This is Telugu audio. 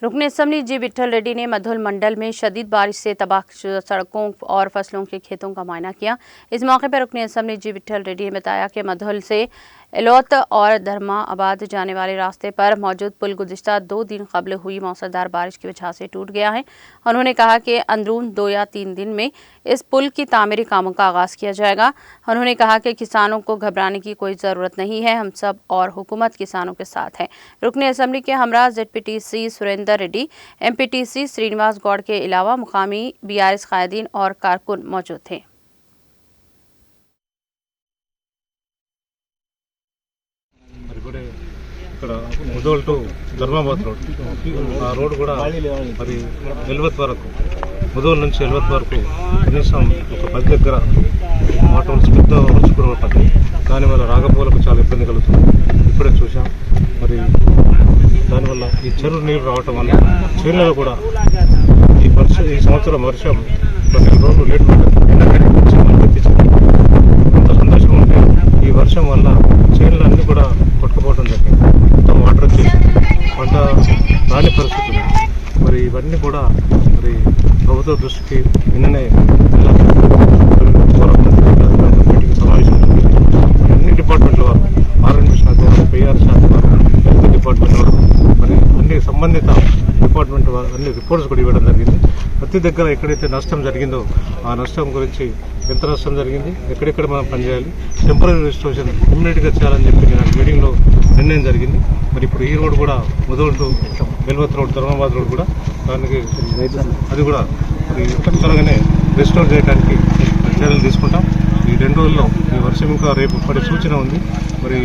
रुकन असम्बली जी विठल रेड्डी ने मधुल मंडल में शदीद बारिश से तबाह सड़कों और फसलों के खेतों का मुआयना किया। इस मौके पर रुकन असम्बली जी विठल रेड्डी ने बताया कि मधुल से एलौत और धर्माबाद जाने वाले रास्ते पर मौजूद पुल गुज़िश्ता 2 दिन कबल हुई मौसलाधार बारिश की वजह से टूट गया है। उन्होंने कहा कि अंदरून 2 या 3 दिन में इस पुल की तामीरी कामों का आगाज़ किया जाएगा। उन्होंने कहा कि किसानों को घबराने की कोई ज़रूरत नहीं है, हम सब और हुकूमत किसानों के साथ है। रुकन असम्बली के हमरा ZPTC सुरेंद्र रेड्डी, MPTC श्रीनिवास गौड़ के अलावा मुकामी BRS कायदीन और कारकुन मौजूद थे। ఇక్కడ ముదోల్ టు ధర్మాబాద్ రోడ్ కూడా మరి ఎల్వత్ వరకు ముదోల్ నుంచి ఎల్వత్ వరకు కనీసం ఒక 10 దగ్గర వాటర్ పెద్ద వర్షకుడు పడింది. దానివల్ల రాకపోకలకు చాలా ఇబ్బంది కలుగుతుంది. ఇప్పుడే చూసాం. మరి దానివల్ల ఈ చెరువు నీరు రావటం వల్ల చేనులలో కూడా ఈ సంవత్సరం వర్షం 12 రోజులు లేట్ పడ్డది. ఎండకడి నుంచి కొంత సంతోషంగా ఉంటే ఈ వర్షం వల్ల చేనులన్నీ కూడా కొట్టుకుపోవడం జరిగింది. మొత్తం వాటర్ వచ్చేసి పంట రాని పరిస్థితులు. మరి ఇవన్నీ కూడా మరి ప్రభుత్వ దృష్టికి నిన్ననే మీటింగ్ సమావేశం అన్ని డిపార్ట్మెంట్ల వారు, ఆర్గనైజేషన్ శాఖ వారు, PR శాఖ వారు, హెల్త్ డిపార్ట్మెంట్ వారు, మరి అన్ని సంబంధిత డిపార్ట్మెంట్ వారు అన్ని రిపోర్ట్స్ కూడా ఇవ్వడం జరిగింది. ప్రతి దగ్గర ఎక్కడైతే నష్టం జరిగిందో ఆ నష్టం గురించి ఎంత నష్టం జరిగింది, ఎక్కడెక్కడ మనం పనిచేయాలి, టెంపరీ రిజిస్ట్రేషన్ ఇమ్మీడియట్గా చేయాలని చెప్పి నేను మీటింగ్లో నిర్ణయం జరిగింది. మరి ఇప్పుడు ఈ రోడ్ కూడా ముదోల్ టు ఎల్వత్ రోడ్, ధర్మాబాద్ రోడ్ కూడా దానికి అది కూడా మరి త్వరగానే రెస్టోర్ చేయడానికి చర్యలు తీసుకుంటాం. ఈ 2 రోజుల్లో ఈ వర్షం ఇంకా రేపు పడే సూచన ఉంది. మరి